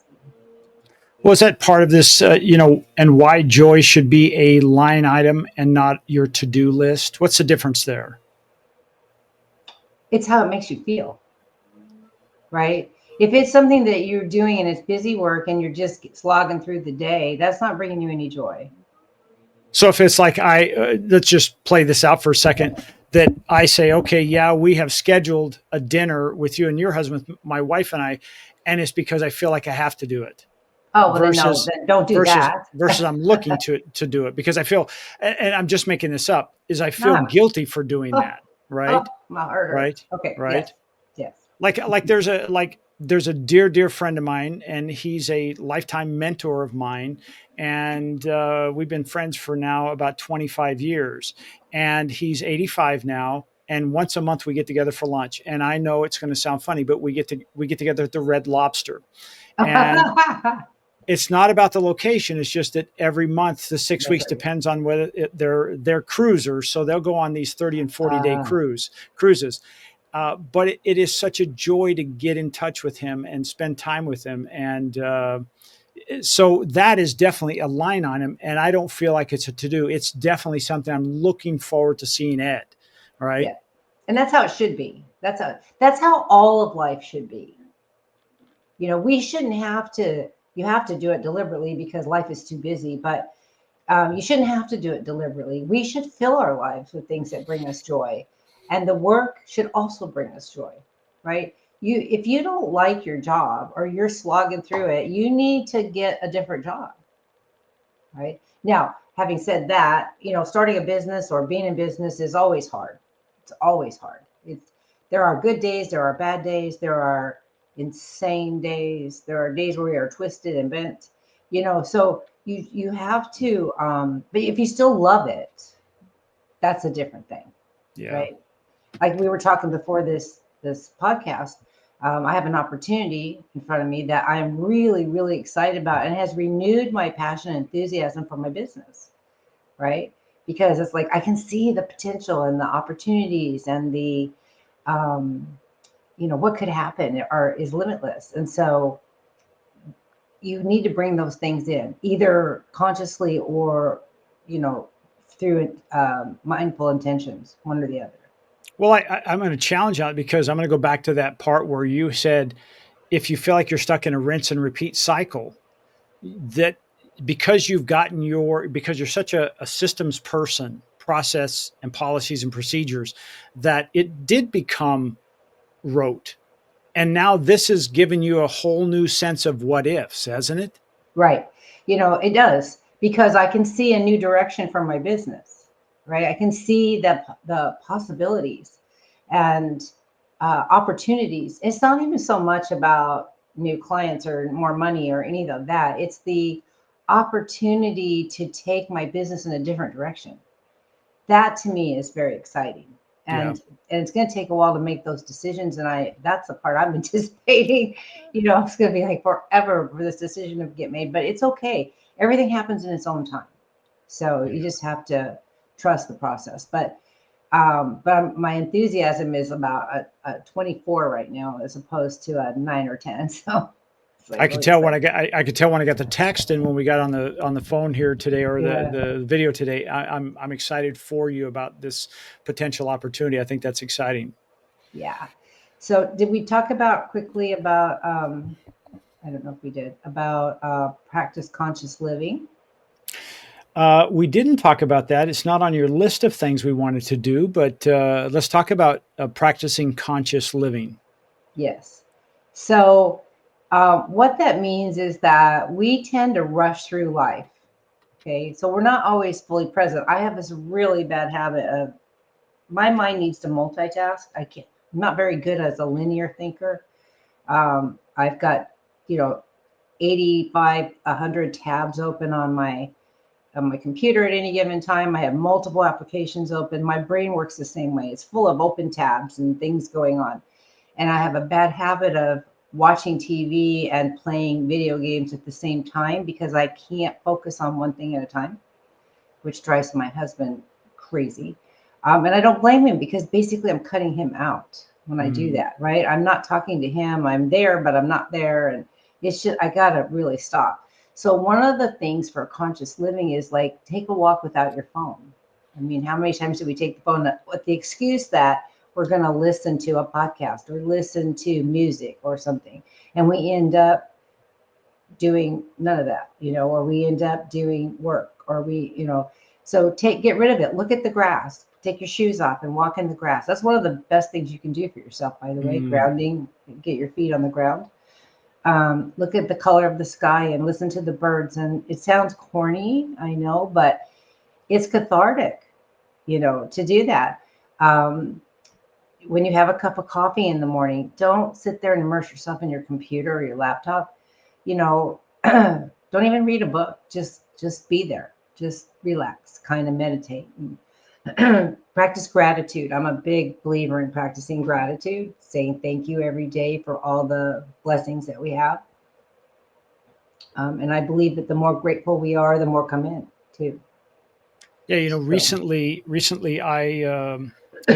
Was that part of this, and why joy should be a line item and not your to-do list? What's the difference there? It's how it makes you feel, right? If it's something that you're doing and it's busy work and you're just slogging through the day, that's not bringing you any joy. So if it's like let's just play this out for a second, that I say, okay, yeah, we have scheduled a dinner with you and your husband, my wife and I, and it's because I feel like I have to do it, Oh, well, then no, versus then don't do versus that. versus I'm looking to do it because I feel, and I'm just making this up, is I feel No. guilty for doing Oh, that, oh, right? my heart Right? hurts. Okay. Right? Yes. Yes. There's a dear friend of mine, and he's a lifetime mentor of mine, and we've been friends for now about 25 years, and he's 85 now, and once a month we get together for lunch. And I know it's going to sound funny, but we get together at the Red Lobster. And it's not about the location. It's just that every month, the 6 weeks, That's right. depends on whether they're cruisers. So they'll go on these 30 and 40-day Uh, cruises. But it is such a joy to get in touch with him and spend time with him. And so that is definitely a line on him. And I don't feel like it's a to-do. It's definitely something I'm looking forward to seeing Ed. All right. yeah. And that's how it should be. That's how all of life should be. We shouldn't have to, you have to do it deliberately because life is too busy, but you shouldn't have to do it deliberately. We should fill our lives with things that bring us joy. And the work should also bring us joy, right? If you don't like your job or you're slogging through it, you need to get a different job, right? Now, having said that, starting a business or being in business is always hard. It's always hard. There are good days, there are bad days, there are insane days, there are days where we are twisted and bent, so you have to, but if you still love it, that's a different thing, Yeah. right? Like we were talking before this podcast, I have an opportunity in front of me that I'm really, really excited about, and has renewed my passion and enthusiasm for my business, right? Because it's like I can see the potential and the opportunities and the, um, what could happen is limitless. And so you need to bring those things in, either consciously or, through mindful intentions, one or the other. Well, I'm going to challenge on it, because I'm going to go back to that part where you said, if you feel like you're stuck in a rinse and repeat cycle, that because because you're such a systems person, process and policies and procedures, that it did become rote. And now this has given you a whole new sense of what ifs, hasn't it? Right. It does, because I can see a new direction for my business, right? I can see the possibilities. And opportunities. It's not even so much about new clients or more money or any of that. It's the opportunity to take my business in a different direction. That to me is very exciting. Yeah. And it's going to take a while to make those decisions. And that's the part I'm anticipating. It's going to be like forever for this decision to get made, but it's okay. Everything happens in its own time. So you just have to trust the process. But my enthusiasm is about a 24 right now, as opposed to a 9 or 10. So it's like I could really tell when exciting. I could tell when I got the text and when we got on the phone here today, or Yeah, the video today. I'm excited for you about this potential opportunity. I think that's exciting. yeah. So did we talk about quickly about I don't know if we did, about practice conscious living? We didn't talk about that. It's not on your list of things we wanted to do, but let's talk about practicing conscious living. Yes. So what that means is that we tend to rush through life. Okay. So we're not always fully present. I have this really bad habit of my mind needs to multitask. I'm not very good as a linear thinker. I've got, you know, 85, 100 tabs open on my computer at any given time. I have multiple applications open. My brain works the same way. It's full of open tabs and things going on. And I have a bad habit of watching TV and playing video games at the same time because I can't focus on one thing at a time, which drives my husband crazy. And I don't blame him because basically I'm cutting him out when I do Mm. that, right? I'm not talking to him. I'm there, but I'm not there. And it's just, I got to really stop. So, one of the things for conscious living is like take a walk without your phone. I mean, how many times do we take the phone with the excuse that we're going to listen to a podcast or listen to music or something? And we end up doing none of that, or we end up doing work, or so get rid of it. Look at the grass, take your shoes off and walk in the grass. That's one of the best things you can do for yourself, by the way. Mm. Grounding, get your feet on the ground. Look at the color of the sky and listen to the birds. And it sounds corny, I know, but it's cathartic, to do that. When you have a cup of coffee in the morning, don't sit there and immerse yourself in your computer or your laptop. Don't even read a book. Just be there. Just relax, kind of meditate. Practice gratitude. I'm a big believer in practicing gratitude, saying thank you every day for all the blessings that we have. And I believe that the more grateful we are, the more come in too. Yeah, So, recently I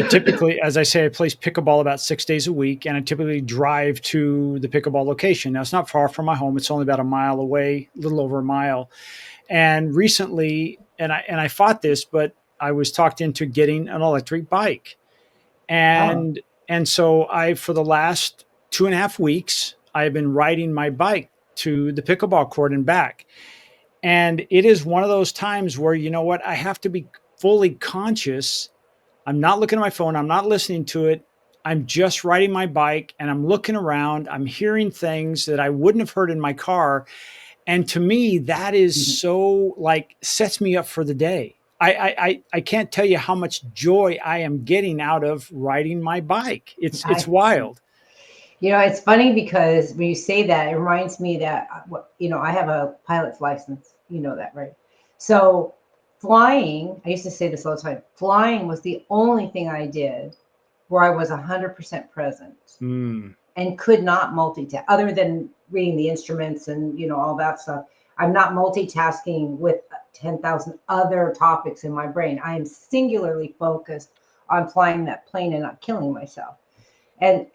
typically, as I say, I play pickleball about 6 days a week, and I typically drive to the pickleball location. Now it's not far from my home; it's only about a mile away, a little over a mile. And recently, and I fought this, but I was talked into getting an electric bike, oh, and so I, for the last 2.5 weeks, I've been riding my bike to the pickleball court and back. And it is one of those times where, you know what, I have to be fully conscious. I'm not looking at my phone. I'm not listening to it. I'm just riding my bike and I'm looking around. I'm hearing things that I wouldn't have heard in my car. And to me, that is mhm. so, like, sets me up for the day. I can't tell you how much joy I am getting out of riding my bike. It's I wild. It's funny because when you say that, it reminds me that I have a pilot's license. You know that, right? So flying, I used to say this all the time. Flying was the only thing I did where I was 100% present Mm, and could not multitask, other than reading the instruments and all that stuff. I'm not multitasking with 10,000 other topics in my brain. I am singularly focused on flying that plane and not killing myself. And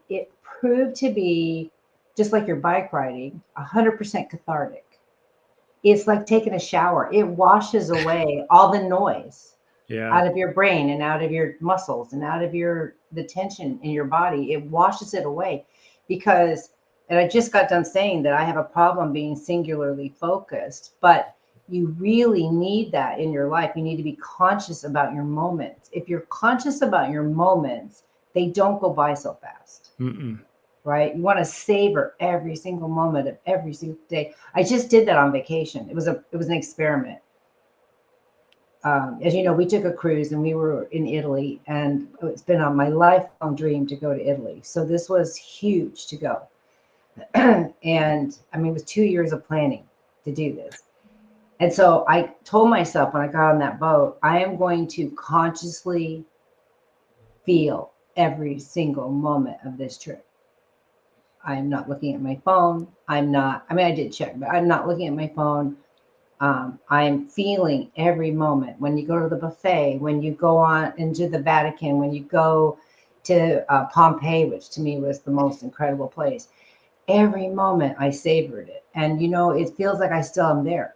it proved to be, just like your bike riding, 100% cathartic. It's like taking a shower. It washes away all the noise yeah. out of your brain and out of your muscles and out of the tension in your body. It washes it away because, and I just got done saying that I have a problem being singularly focused, but you really need that in your life. You need to be conscious about your moments. If you're conscious about your moments, they don't go by so fast, Mm-mm. right? You want to savor every single moment of every single day. I just did that on vacation. It was an experiment. as you know, we took a cruise and we were in Italy, and it's been on my lifelong dream to go to Italy. So this was huge to go. And I mean, it was 2 years of planning to do this. And so I told myself when I got on that boat, I am going to consciously feel every single moment of this trip. I'm not looking at my phone. I did check, but I'm not looking at my phone. I'm feeling every moment. When you go to the buffet, when you go on into the Vatican, when you go to Pompeii, which to me was the most incredible place, every moment I savored it. And, it feels like I still am there.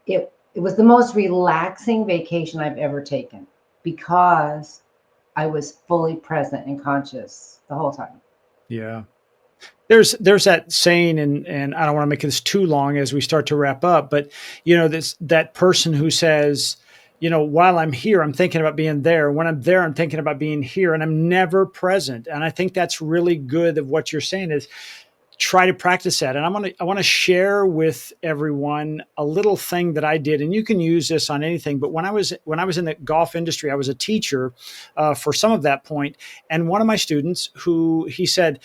It was the most relaxing vacation I've ever taken because I was fully present and conscious the whole time. Yeah. There's that saying, and I don't want to make this too long as we start to wrap up, but that person who says, while I'm here, I'm thinking about being there. When I'm there, I'm thinking about being here, and I'm never present. And I think that's really good of what you're saying is try to practice that. And I want to share with everyone a little thing that I did, and you can use this on anything. But when I was in the golf industry, I was a teacher for some of that point. And one of my students he said,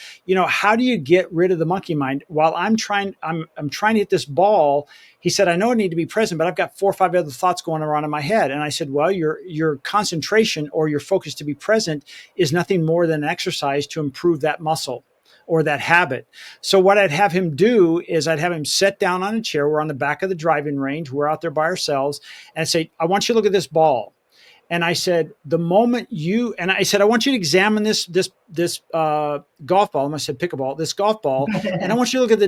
how do you get rid of the monkey mind? While I'm trying to hit this ball, he said, I know I need to be present, but I've got 4 or 5 other thoughts going around in my head. And I said, well, your concentration or your focus to be present is nothing more than an exercise to improve that muscle or that habit. So what I'd have him do is I'd have him sit down on a chair. We're on the back of the driving range. We're out there by ourselves. And I'd say, I want you to look at this ball. And I said, I want you to examine this golf ball. And I said, pick a ball, this golf ball. And I want you to look at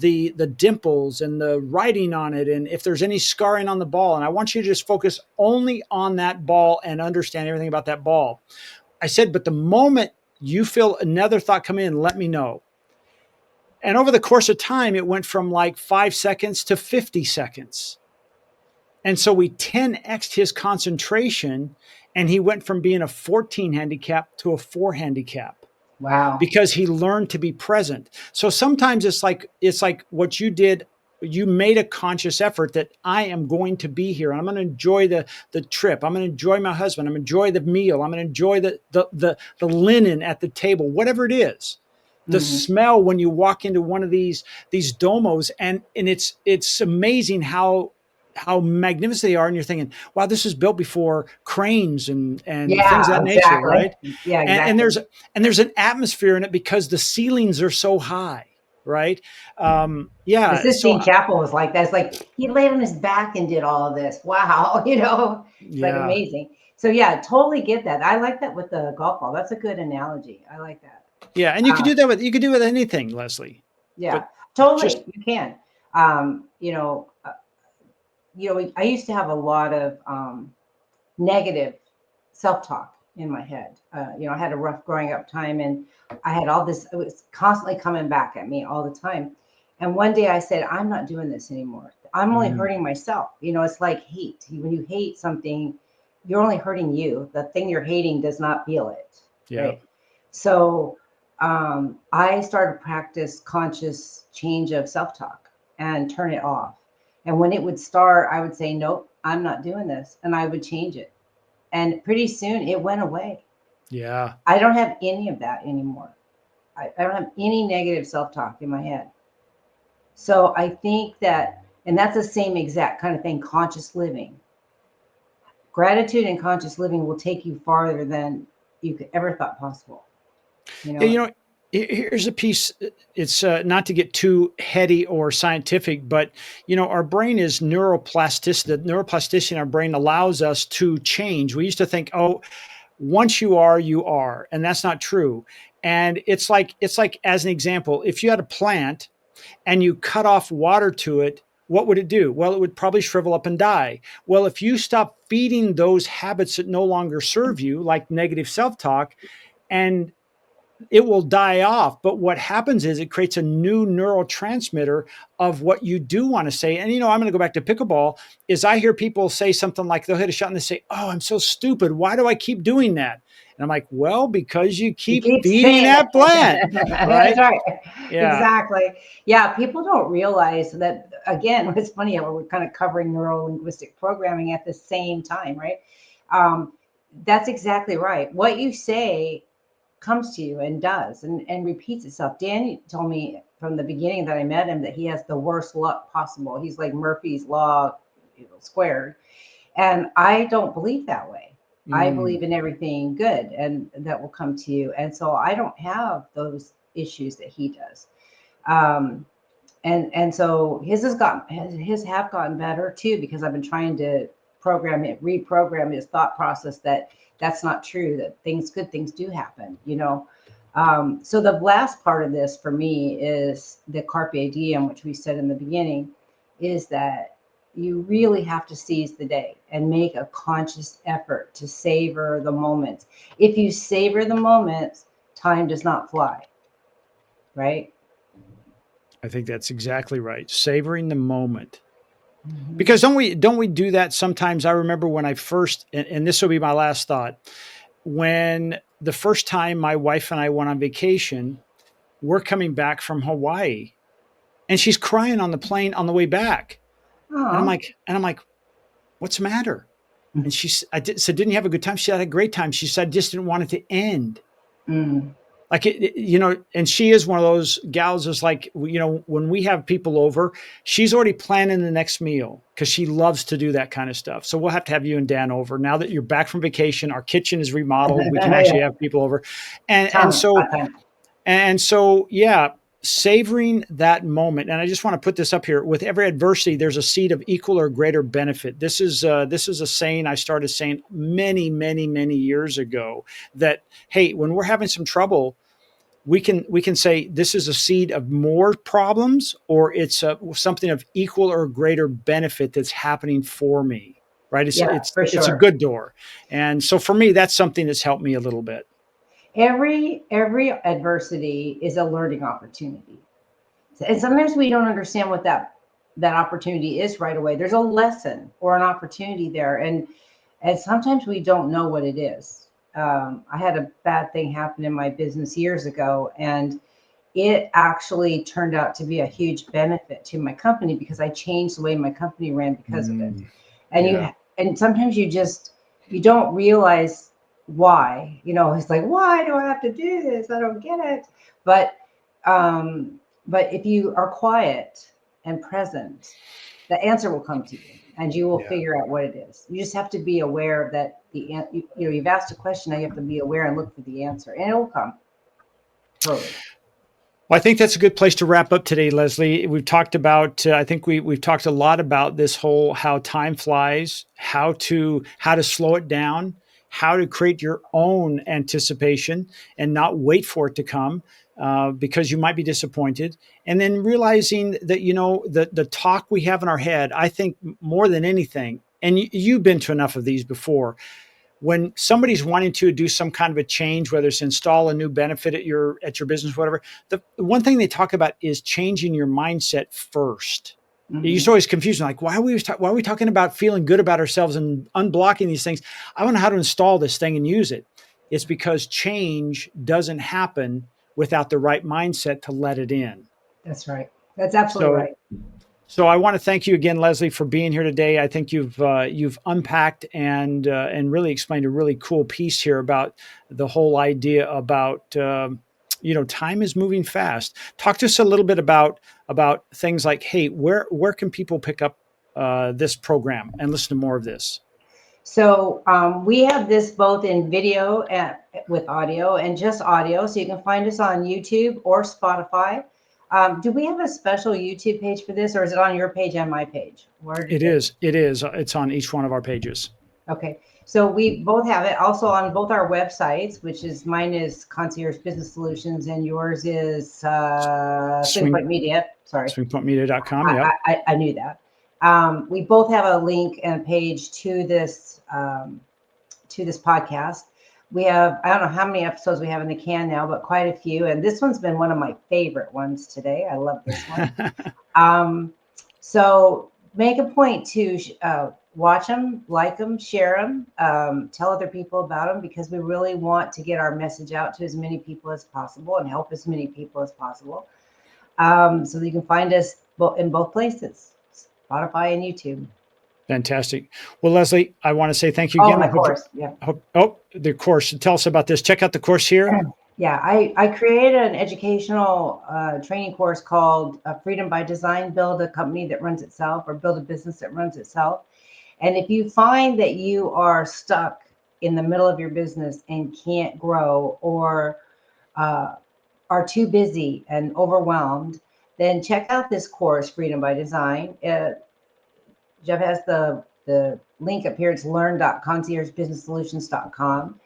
the dimples and the writing on it. And if there's any scarring on the ball. And I want you to just focus only on that ball and understand everything about that ball. I said, but the moment you feel another thought come in, let me know. And over the course of time, it went from like 5 seconds to 50 seconds. And so we 10x'd his concentration, and he went from being a 14 handicap to a 4 handicap. Wow. Because he learned to be present. So sometimes it's like what you did. You made a conscious effort that I am going to be here and I'm going to enjoy the trip. I'm going to enjoy my husband. I'm going to enjoy the meal. I'm going to enjoy the linen at the table, whatever it is. The smell when you walk into one of these domos, and it's amazing how magnificent they are. And you're thinking, wow, this was built before cranes and things of that nature, right? Yeah, exactly. And there's an atmosphere in it because the ceilings are so high. Right. The Sistine Chapel was like that. It's like he laid on his back and did all of this. Wow. It's like amazing. So yeah, totally get that. I like that with the golf ball. That's a good analogy. I like that. Yeah. And you could do that with anything, Leslie. Yeah, but totally. You can. I used to have a lot of negative self-talk in my head. I had a rough growing up time, and I had all this, it was constantly coming back at me all the time. And one day I said, I'm not doing this anymore. I'm only hurting myself. It's like hate. When you hate something, you're only hurting you. The thing you're hating does not feel it. Yeah. Right? So I started to practice conscious change of self-talk and turn it off. And when it would start, I would say, nope, I'm not doing this. And I would change it. And pretty soon it went away. Yeah. I don't have any of that anymore. I don't have any negative self-talk in my head. So I think that, and that's the same exact kind of thing, conscious living. Gratitude and conscious living will take you farther than you could ever thought possible. Here's a piece. It's not to get too heady or scientific, but our brain is neuroplasticity. The neuroplasticity in our brain allows us to change. We used to think, once you are, and that's not true. And it's like as an example, if you had a plant and you cut off water to it, what would it do? Well, it would probably shrivel up and die. Well, if you stop feeding those habits that no longer serve you, like negative self-talk, and it will die off. But what happens is it creates a new neurotransmitter of what you do want to say. And, I'm going to go back to pickleball is I hear people say something like they'll hit a shot and they say, oh, I'm so stupid. Why do I keep doing that? And I'm like, well, because you keep feeding that plant. Right? That's right. Yeah. Exactly. Yeah. People don't realize that again, it's funny how we're kind of covering neuro-linguistic programming at the same time, right? Um, that's exactly right. What you say comes to you and does and repeats itself. Dan told me from the beginning that I met him that he has the worst luck possible. He's like Murphy's Law, squared. And I don't believe that way. I believe in everything good and that will come to you. And so I don't have those issues that he does. And so his have gotten better too, because I've been trying to reprogram his thought process that that's not true, that good things do happen, So the last part of this for me is the carpe diem, which we said in the beginning, is that you really have to seize the day and make a conscious effort to savor the moments. If you savor the moments, time does not fly, right? I think that's exactly right. Savoring the moment. Mm-hmm. Because don't we do that sometimes? I remember when I first, and this will be my last thought, when the first time my wife and I went on vacation, we're coming back from Hawaii, and she's crying on the plane on the way back, and I'm like, what's the matter? And said, didn't you have a good time? She had a great time. She said, just didn't want it to end. Like, and she is one of those gals is like, when we have people over, she's already planning the next meal because she loves to do that kind of stuff. So we'll have to have you and Dan over. Now that you're back from vacation, our kitchen is remodeled. We can actually have people over. And so, yeah, savoring that moment. And I just want to put this up here. With every adversity, there's a seed of equal or greater benefit. This is a saying I started saying many, many, many years ago that, hey, when we're having some trouble, we can say this is a seed of more problems, or it's something of equal or greater benefit that's happening for me, right? It's a good door. And so for me, that's something that's helped me a little bit. Every adversity is a learning opportunity. And sometimes we don't understand what that opportunity is right away. There's a lesson or an opportunity there. And sometimes we don't know what it is. I had a bad thing happen in my business years ago, and it actually turned out to be a huge benefit to my company because I changed the way my company ran because of it. And and sometimes you don't realize why, it's like, why do I have to do this? I don't get it. But if you are quiet and present, the answer will come to you and you will figure out what it is. You just have to be aware that you've asked a question. Now you have to be aware and look for the answer, and it will come. Totally. Well, I think that's a good place to wrap up today, Leslie. We've talked about, I think we've talked a lot about this whole, how time flies, how to slow it down, how to create your own anticipation and not wait for it to come because you might be disappointed. And then realizing that, the talk we have in our head, I think more than anything, and you've been to enough of these before, when somebody's wanting to do some kind of a change, whether it's install a new benefit at your business, whatever, the one thing they talk about is changing your mindset first. Mm-hmm. You're always confused. Like, why are we talking about feeling good about ourselves and unblocking these things? I don't know how to install this thing and use it. It's because change doesn't happen without the right mindset to let it in. That's right. That's absolutely right. So I want to thank you again, Leslie, for being here today. I think you've unpacked and really explained a really cool piece here about the whole idea about time is moving fast. Talk to us a little bit about things like, hey, where can people pick up this program and listen to more of this? So we have this both in video and with audio and just audio. So you can find us on YouTube or Spotify. Do we have a special YouTube page for this, or is it on your page and my page? It is. It's on each one of our pages. Okay. So we both have it also on both our websites, which is mine is Concierge Business Solutions and yours is Swing Point Media. Sorry. Swingpointmedia.com. Yeah. I knew that. We both have a link and a page to this podcast. We have, I don't know how many episodes we have in the can now, but quite a few. And this one's been one of my favorite ones today. I love this one. So make a point to watch them, like them, share them, tell other people about them, because we really want to get our message out to as many people as possible and help as many people as possible. So you can find us in both places, Spotify and YouTube. Fantastic. Well, Leslie, I want to say thank you Oh, again. my course. Yeah. The course. Tell us about this. Check out the course here. Yeah, I created an educational training course called Freedom by Design, Build a Company That Runs Itself, or Build a Business That Runs Itself. And if you find that you are stuck in the middle of your business and can't grow, or are too busy and overwhelmed, then check out this course, Freedom by Design. Jeff has the link up here. It's learn.conciergebusinesssolutions.com.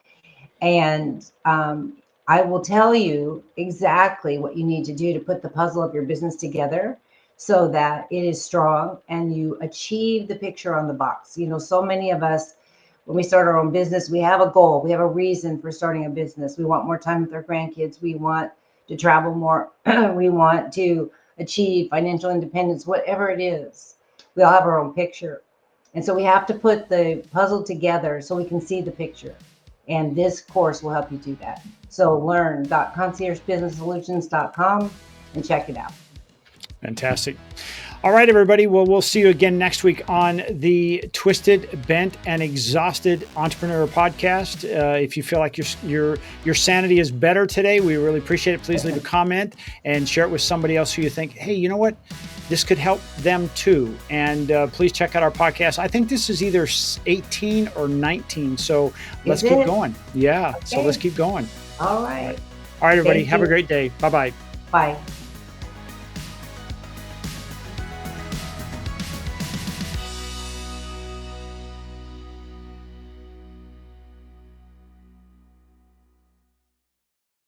And I will tell you exactly what you need to do to put the puzzle of your business together so that it is strong and you achieve the picture on the box. You know, so many of us, when we start our own business, we have a goal, we have a reason for starting a business. We want more time with our grandkids, we want to travel more, we want to achieve financial independence, whatever it is. We all have our own picture. And so we have to put the puzzle together so we can see the picture. And this course will help you do that. So learn.conciergebusinesssolutions.com and check it out. Fantastic. All right, everybody. Well, we'll see you again next week on the Twisted, Bent, and Exhausted Entrepreneur podcast. If you feel like your sanity is better today, we really appreciate it. Please leave a comment and share it with somebody else who you think, hey, you know what? This could help them too. And please check out our podcast. I think this is either 18 or 19. So let's keep going. Yeah. Okay. So let's keep going. All right. All right, everybody. Have a great day. Bye-bye. Bye.